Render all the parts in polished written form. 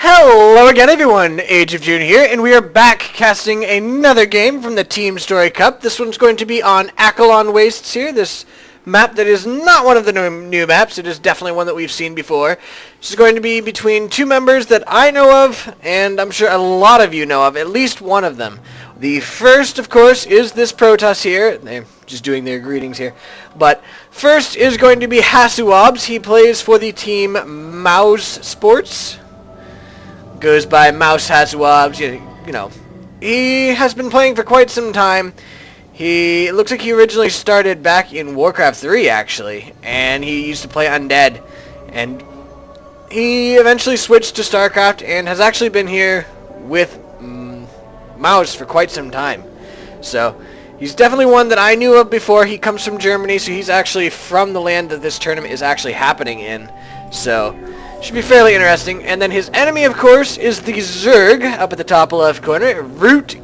Hello again everyone, Age of June here, and we are back casting another game from the TeamStory Cup. This one's going to be on Akalon Wastes here, this map that is not one of the new maps. It is definitely one that we've seen before. This is going to be between two members that I know of, and I'm sure a lot of you know of, at least one of them. The first, of course, is this Protoss here. They're just doing their greetings here. But first is going to be HasuObs. He plays for the team mouz Sports. Goes by mouz HasuObs. You know, he has been playing for quite some time. It looks like he originally started back in Warcraft 3, actually, and he used to play Undead. And he eventually switched to Starcraft and has actually been here with mouz for quite some time. So he's definitely one that I knew of before. He comes from Germany, so he's actually from the land that this tournament is actually happening in. So should be fairly interesting. And then his enemy, of course, is the Zerg up at the top left corner,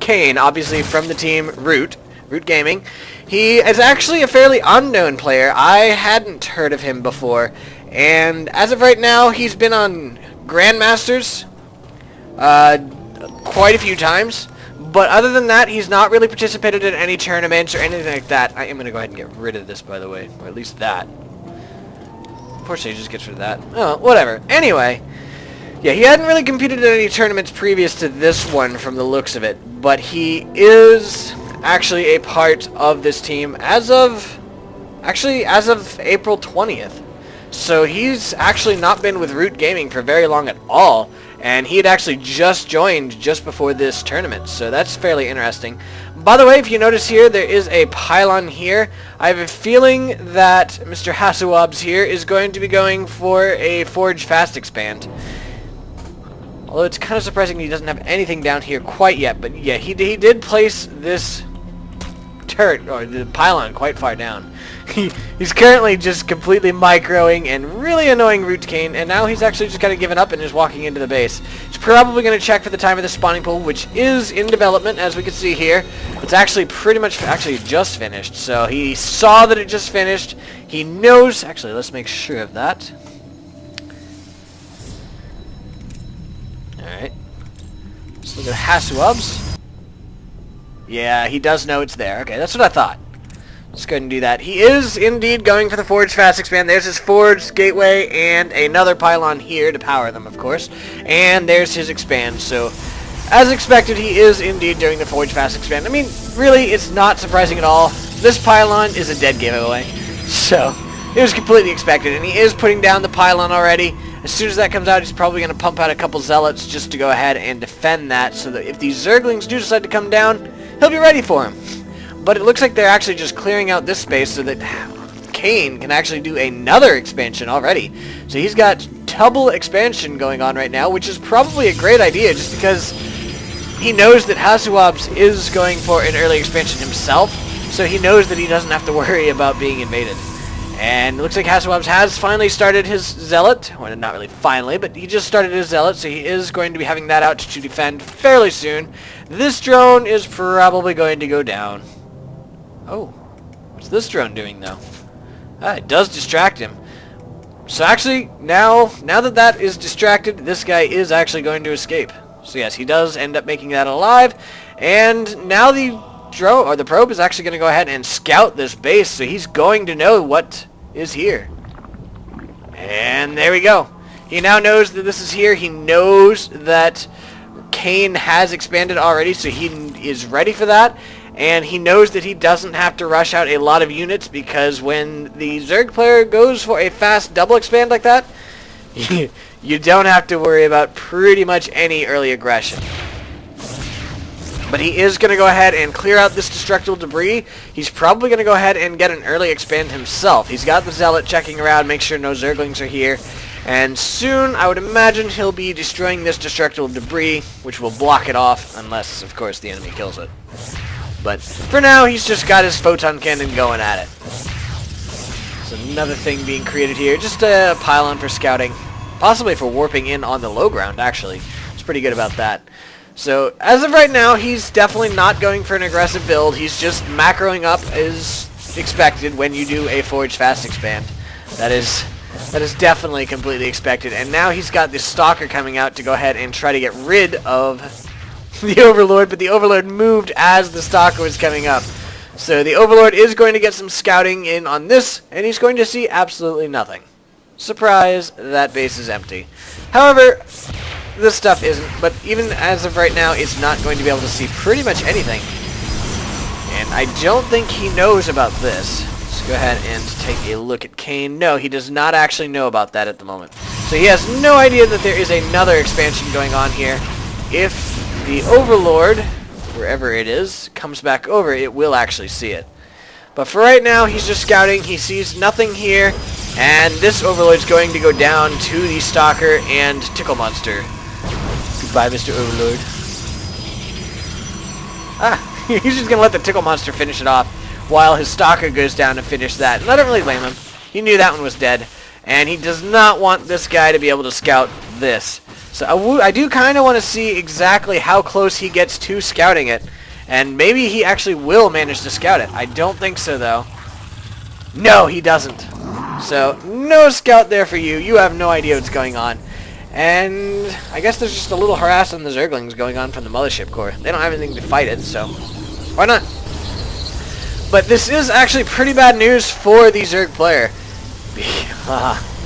Kane, obviously from the team Root Gaming. He is actually a fairly unknown player. I hadn't heard of him before, and as of right now, he's been on Grandmasters quite a few times. But other than that, he's not really participated in any tournaments or anything like that. I am going to go ahead and get rid of this, by the way, or at least that. Poor Sage just gets rid of that. Oh, whatever. Anyway, yeah, he hadn't really competed in any tournaments previous to this one from the looks of it, but he is actually a part of this team as of April 20th. So he's actually not been with Root Gaming for very long at all, and he had actually just joined just before this tournament, so that's fairly interesting. By the way, if you notice here, there is a pylon here. I have a feeling that Mr. HasuObs here is going to be going for a Forge Fast Expand. Although it's kind of surprising he doesn't have anything down here quite yet, but yeah, he did place this turret, or the pylon, quite far down. He's currently just completely microing and really annoying Root Kane, and now he's actually just kind of given up and is walking into the base. He's probably going to check for the time of the spawning pool, which is in development, as we can see here. It's actually pretty much just finished, so he saw that it just finished. He knows... Actually, let's make sure of that. Alright. Let's look at HasuObs. Yeah, he does know it's there. Okay, that's what I thought. Let's go ahead and do that. He is indeed going for the Forge Fast Expand. There's his Forge Gateway and another pylon here to power them, of course. And there's his Expand. So, as expected, he is indeed doing the Forge Fast Expand. I mean, really, it's not surprising at all. This pylon is a dead giveaway. So, it was completely expected. And he is putting down the pylon already. As soon as that comes out, he's probably going to pump out a couple Zealots just to go ahead and defend that, so that if these Zerglings do decide to come down, he'll be ready for him. But it looks like they're actually just clearing out this space so that Kane can actually do another expansion already. So he's got double expansion going on right now, which is probably a great idea just because he knows that HasuObs is going for an early expansion himself, so he knows that he doesn't have to worry about being invaded. And it looks like HasuObs has finally started his Zealot. Well, not really finally, but he just started his Zealot, so he is going to be having that out to defend fairly soon. This drone is probably going to go down. Oh, what's this drone doing, though? It does distract him. So actually, now that that is distracted, this guy is actually going to escape. So yes, he does end up making that alive. And now the drone, or the probe, is actually going to go ahead and scout this base, so he's going to know what is here. And there we go. He now knows that this is here. He knows that Kane has expanded already, so he is ready for that. And he knows that he doesn't have to rush out a lot of units, because when the Zerg player goes for a fast double expand like that, you don't have to worry about pretty much any early aggression. But he is going to go ahead and clear out this destructible debris. He's probably going to go ahead and get an early expand himself. He's got the Zealot checking around, make sure no Zerglings are here. And soon, I would imagine he'll be destroying this destructible debris, which will block it off, unless, of course, the enemy kills it. But for now, he's just got his photon cannon going at it. So another thing being created here, just a pylon for scouting, possibly for warping in on the low ground, actually. It's pretty good about that. So as of right now, he's definitely not going for an aggressive build. He's just macroing up as expected when you do a Forge Fast Expand. That is That is definitely completely expected. And now he's got the Stalker coming out to go ahead and try to get rid of the Overlord, but the Overlord moved as the Stalker was coming up. So the Overlord is going to get some scouting in on this, and he's going to see absolutely nothing. Surprise, that base is empty. However, this stuff isn't, but even as of right now, it's not going to be able to see pretty much anything. And I don't think he knows about this. Let's go ahead and take a look at Kane. No, he does not actually know about that at the moment. So he has no idea that there is another expansion going on here. If the Overlord, wherever it is, comes back over, it will actually see it. But for right now, he's just scouting. He sees nothing here. And this Overlord's going to go down to the Stalker and Tickle Monster. Goodbye, Mr. Overlord. He's just going to let the Tickle Monster finish it off while his Stalker goes down to finish that. And I don't really blame him. He knew that one was dead. And he does not want this guy to be able to scout this. So I do kind of want to see exactly how close he gets to scouting it. And maybe he actually will manage to scout it. I don't think so, though. No, he doesn't. So, no scout there for you. You have no idea what's going on. And I guess there's just a little harass on the Zerglings going on from the Mothership Core. They don't have anything to fight it, so why not? But this is actually pretty bad news for the Zerg player.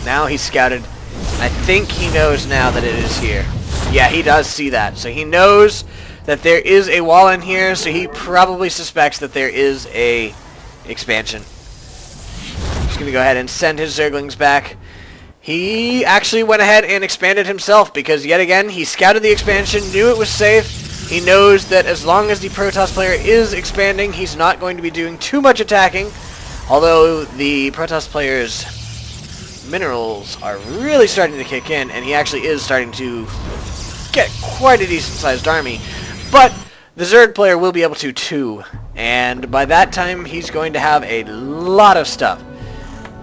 Now he's scouted. I think he knows now that it is here. Yeah, he does see that. So he knows that there is a wall in here, so he probably suspects that there is a expansion. Just going to go ahead and send his Zerglings back. He actually went ahead and expanded himself because, yet again, he scouted the expansion, knew it was safe. He knows that as long as the Protoss player is expanding, he's not going to be doing too much attacking. Although the Protoss player's minerals are really starting to kick in, and he actually is starting to get quite a decent-sized army. But the Zerg player will be able to too, and by that time he's going to have a lot of stuff.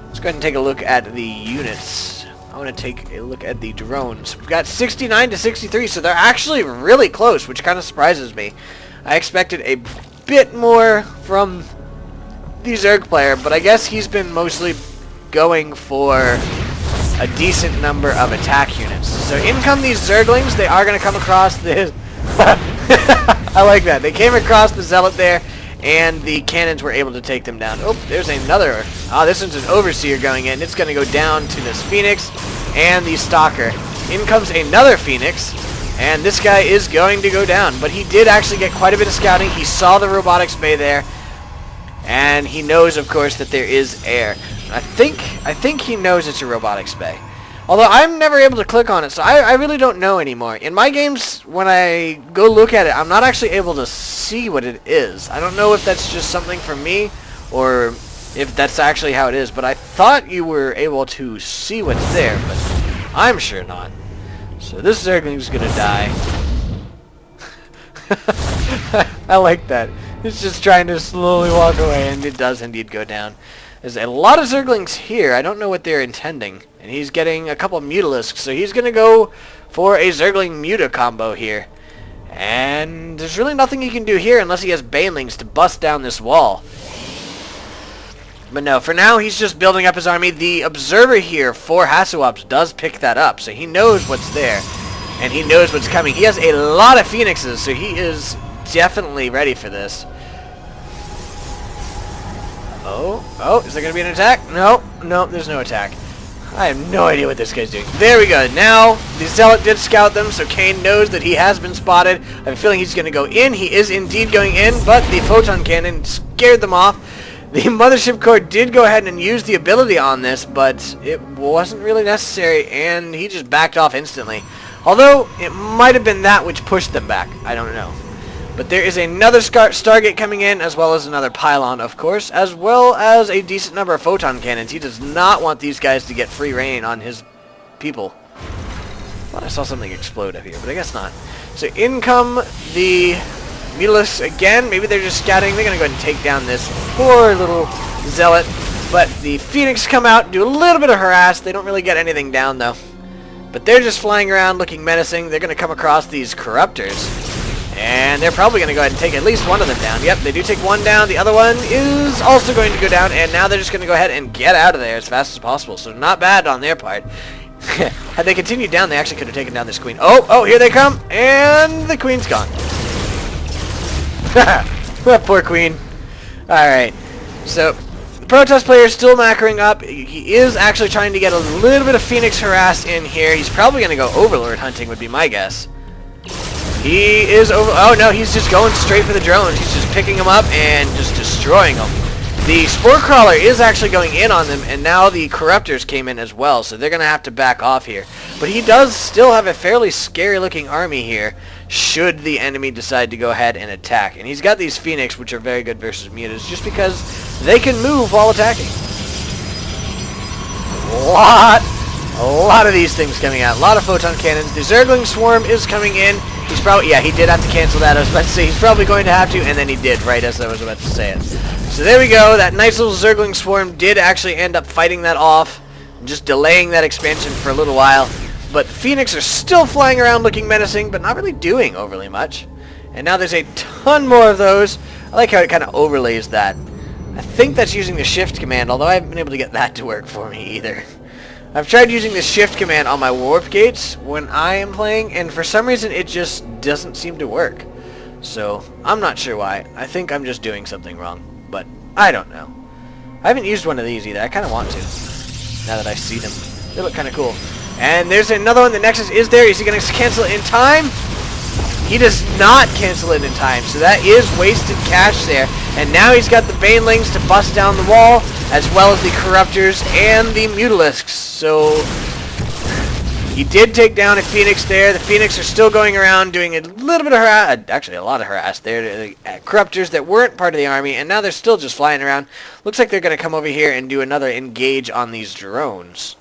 Let's go ahead and take a look at the units. I want to take a look at the drones. We've got 69 to 63, so they're actually really close, which kind of surprises me. I expected a bit more from the Zerg player, but I guess he's been mostly going for a decent number of attack units. So in come these Zerglings. They are going to come across this. I like that. They came across the Zealot there, and the cannons were able to take them down. Oh, there's another. Oh, this one's an Overseer going in. It's going to go down to this Phoenix and the Stalker. In comes another Phoenix, and this guy is going to go down. But he did actually get quite a bit of scouting. He saw the robotics bay there, and he knows, of course, that there is air. I think he knows it's a robotics bay. Although I'm never able to click on it, so I really don't know anymore. In my games, when I go look at it, I'm not actually able to see what it is. I don't know if that's just something for me, or if that's actually how it is, but I thought you were able to see what's there, but I'm sure not. So this Zergling's gonna die. I like that. It's just trying to slowly walk away, and it does indeed go down. There's a lot of Zerglings here. I don't know what they're intending. And he's getting a couple of Mutalisks, so he's going to go for a Zergling Muta combo here. And there's really nothing he can do here unless he has Banelings to bust down this wall. But no, for now he's just building up his army. The Observer here for HasuObs does pick that up, so he knows what's there. And he knows what's coming. He has a lot of Phoenixes, so he is definitely ready for this. Oh, is there going to be an attack? No, there's no attack. I have no idea what this guy's doing. There we go. Now, the Zealot did scout them, so Kane knows that he has been spotted. I have a feeling he's going to go in. He is indeed going in, but the Photon Cannon scared them off. The Mothership Core did go ahead and use the ability on this, but it wasn't really necessary, and he just backed off instantly. Although, it might have been that which pushed them back. I don't know. But there is another Stargate coming in, as well as another pylon, of course, as well as a decent number of photon cannons. He does not want these guys to get free reign on his people. Thought I saw something explode up here, but I guess not. So in come the Mutalisks again. Maybe they're just scouting. They're going to go ahead and take down this poor little Zealot. But the Phoenix come out, do a little bit of harass. They don't really get anything down, though. But they're just flying around looking menacing. They're going to come across these Corruptors. And they're probably going to go ahead and take at least one of them down. Yep, they do take one down. The other one is also going to go down. And now they're just going to go ahead and get out of there as fast as possible. So not bad on their part. Had they continued down, they actually could have taken down this queen. Oh, here they come. And the queen's gone. That poor queen. Alright. So, the Protoss player is still macroing up. He is actually trying to get a little bit of Phoenix harass in here. He's probably going to go Overlord hunting would be my guess. He is over... Oh, no, he's just going straight for the drones. He's just picking them up and just destroying them. The Spore Crawler is actually going in on them, and now the Corruptors came in as well, so they're going to have to back off here. But he does still have a fairly scary-looking army here, should the enemy decide to go ahead and attack. And he's got these Phoenix, which are very good versus mutas, just because they can move while attacking. A lot of these things coming out. A lot of photon cannons. The Zergling Swarm is coming in. He's probably... Yeah, he did have to cancel that. I was about to say he's probably going to have to, and then he did, right as I was about to say it. So there we go. That nice little Zergling Swarm did actually end up fighting that off, just delaying that expansion for a little while. But the Phoenix are still flying around looking menacing, but not really doing overly much. And now there's a ton more of those. I like how it kind of overlays that. I think that's using the shift command, although I haven't been able to get that to work for me either. I've tried using the shift command on my warp gates when I am playing, and for some reason it just doesn't seem to work. So, I'm not sure why. I think I'm just doing something wrong, but I don't know. I haven't used one of these either. I kind of want to, now that I see them. They look kind of cool. And there's another one. The Nexus is there. Is he going to cancel it in time? He does not cancel it in time, so that is wasted cash there. And now he's got the Banelings to bust down the wall, as well as the Corruptors and the Mutalisks. So he did take down a Phoenix there. The Phoenix are still going around doing a little bit of harass, actually a lot of harass there, Corruptors that weren't part of the army, and now they're still just flying around. Looks like they're going to come over here and do another engage on these drones.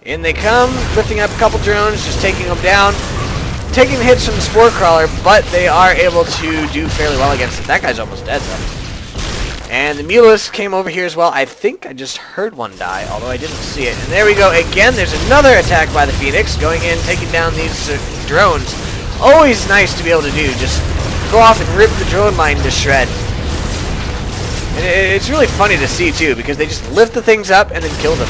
In they come, lifting up a couple drones, just taking them down. Taking the hits from the Spore Crawler, but they are able to do fairly well against it. That guy's almost dead, though. And the Mutalisk came over here as well. I think I just heard one die, although I didn't see it. And there we go. Again, there's another attack by the Phoenix, going in, taking down these drones. Always nice to be able to do. Just go off and rip the drone line to shreds. And it's really funny to see, too, because they just lift the things up and then kill them.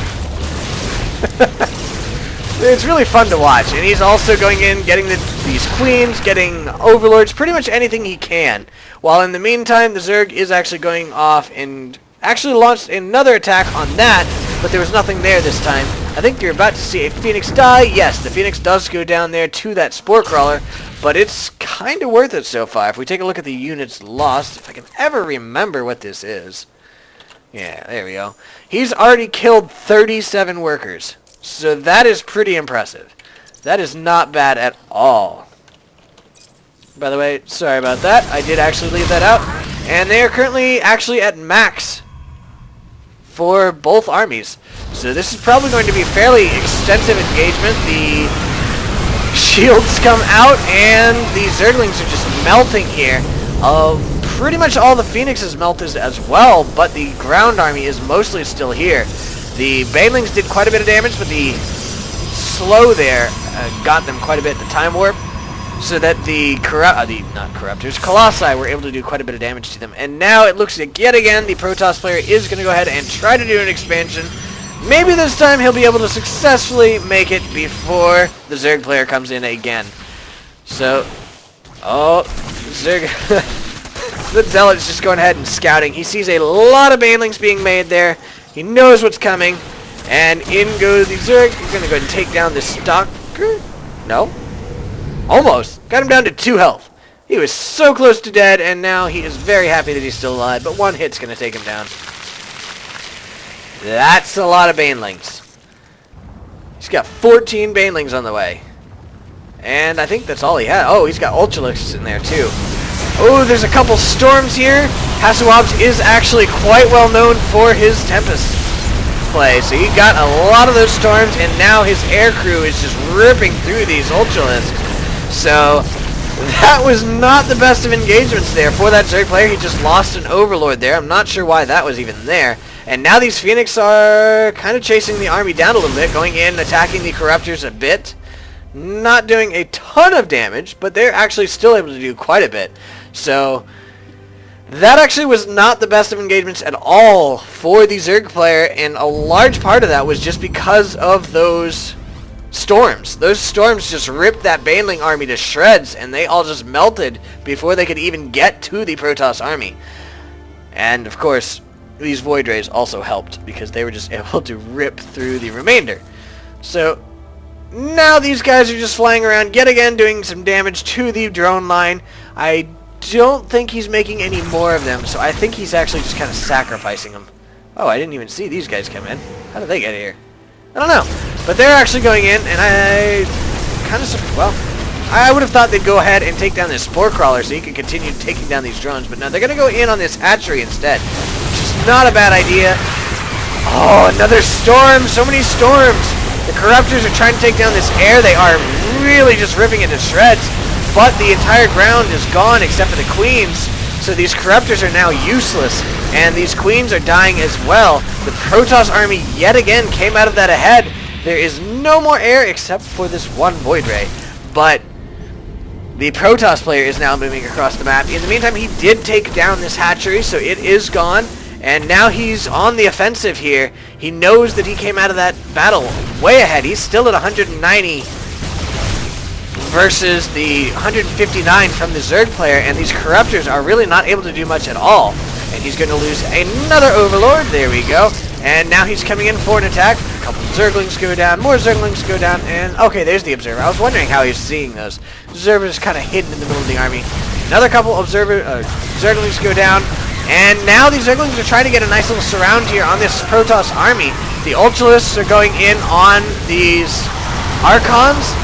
It's really fun to watch, and he's also going in, getting these queens, getting overlords, pretty much anything he can. While in the meantime, the Zerg is actually going off and actually launched another attack on that, but there was nothing there this time. I think you're about to see a Phoenix die. Yes, the Phoenix does go down there to that Spore Crawler, but it's kind of worth it so far. If we take a look at the units lost, if I can ever remember what this is. Yeah, there we go. He's already killed 37 workers. So that is pretty impressive. That is not bad at all. By the way, sorry about that. I did actually leave that out. And they are currently actually at max for both armies. So this is probably going to be fairly extensive engagement. The shields come out and the Zerglings are just melting here. Pretty much all the Phoenixes melted as well, but the ground army is mostly still here. The Banelings did quite a bit of damage, but the slow there got them quite a bit. The time warp, so that the Colossi were able to do quite a bit of damage to them. And now it looks like yet again the Protoss player is going to go ahead and try to do an expansion. Maybe this time he'll be able to successfully make it before the Zerg player comes in again. So, Zerg, the Zealot's just going ahead and scouting. He sees a lot of Banelings being made there. He knows what's coming, and in goes the Zerg. He's going to go ahead and take down this Stalker. No? Almost. Got him down to 2 health. He was so close to dead, and now he is very happy that he's still alive, but one hit's going to take him down. That's a lot of Banelings. He's got 14 Banelings on the way. And I think that's all he had. Oh, he's got Ultralisks in there, too. Oh, there's a couple storms here. HasuObs is actually quite well known for his Tempest play. So he got a lot of those storms, and now his air crew is just ripping through these Ultralisks. So that was not the best of engagements there for that Zerg player. He just lost an Overlord there. I'm not sure why that was even there. And now these Phoenix are kind of chasing the army down a little bit, going in, attacking the Corruptors a bit. not doing a ton of damage, but they're actually still able to do quite a bit. So that actually was not the best of engagements at all for the Zerg player, and a large part of that was just because of those storms. Those storms just ripped that Baneling army to shreds, and they all just melted before they could even get to the Protoss army. And of course, these Void Rays also helped because they were just able to rip through the remainder. So now these guys are just flying around yet again doing some damage to the drone line. I don't think he's making any more of them, so I think he's actually just kind of sacrificing them. Oh, I didn't even see these guys come in. How did they get here? I don't know. But they're actually going in, and I kind of, well, I would have thought they'd go ahead and take down this Spore Crawler so he could continue taking down these drones, but no, they're going to go in on this hatchery instead, which is not a bad idea. Oh, another storm! So many storms! The Corruptors are trying to take down this air. They are really just ripping it to shreds, but the entire ground is gone except for the Queens, so these Corruptors are now useless, and these Queens are dying as well. The Protoss army yet again came out of that ahead. There is no more air except for this one Void Ray, but the Protoss player is now moving across the map. In the meantime, he did take down this hatchery, so it is gone, and now he's on the offensive here. He knows that he came out of that battle way ahead. He's still at 190 versus the 159 from the Zerg player, and these Corruptors are really not able to do much at all. And he's going to lose another Overlord. There we go. And now he's coming in for an attack. A couple Zerglings go down, more Zerglings go down, and okay, there's the Observer. I was wondering how he's seeing those. Observer's kind of hidden in the middle of the army. Another couple Zerglings go down, and now these Zerglings are trying to get a nice little surround here on this Protoss army. The Ultralists are going in on these Archons,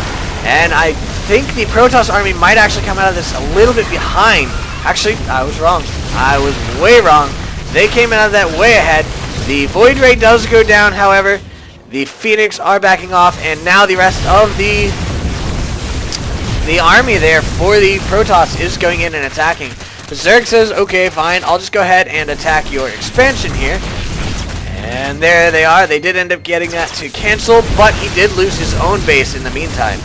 and I think the Protoss army might actually come out of this a little bit behind. Actually, I was wrong. I was way wrong. They came out of that way ahead. The Void Ray does go down, however. The Phoenix are backing off, and now the rest of the army there for the Protoss is going in and attacking. Zerg says, okay, fine, I'll just go ahead and attack your expansion here. And there they are. They did end up getting that to cancel, but he did lose his own base in the meantime.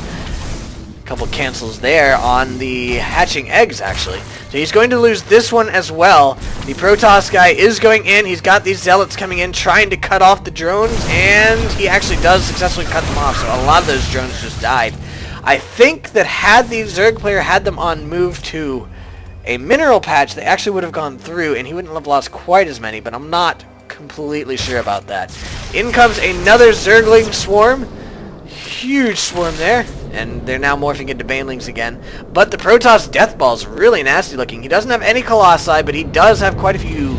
Couple cancels there on the hatching eggs, actually. So he's going to lose this one as well. The Protoss guy is going in. He's got these Zealots coming in trying to cut off the drones, and he actually does successfully cut them off, so a lot of those drones just died. I think that had the Zerg player had them on move to a mineral patch, they actually would have gone through, and he wouldn't have lost quite as many, but I'm not completely sure about that. In comes another Zergling swarm. Huge swarm there. And they're now morphing into Banelings again. But the Protoss Death Ball is really nasty looking. He doesn't have any Colossi, but he does have quite a few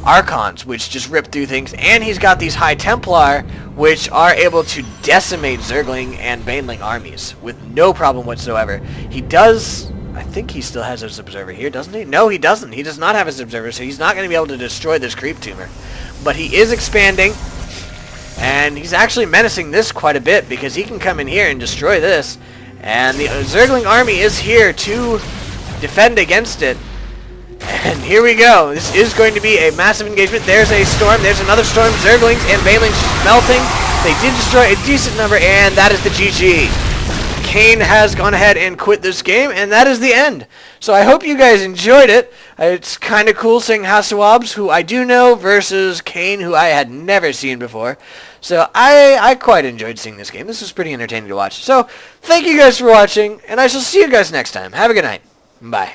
Archons, which just rip through things. And he's got these High Templar, which are able to decimate Zergling and Baneling armies with no problem whatsoever. He does... I think he still has his Observer here, doesn't he? No, he doesn't. He does not have his Observer, so he's not going to be able to destroy this Creep Tumor. But he is expanding. And he's actually menacing this quite a bit because he can come in here and destroy this. And the Zergling army is here to defend against it. And here we go. This is going to be a massive engagement. There's a storm. There's another storm. Zerglings and Banelings just melting. They did destroy a decent number, and that is the GG. Kane has gone ahead and quit this game, and that is the end. So I hope you guys enjoyed it. It's kind of cool seeing HasuObs, who I do know, versus Kane, who I had never seen before. So I quite enjoyed seeing this game. This was pretty entertaining to watch. So thank you guys for watching, and I shall see you guys next time. Have a good night. Bye.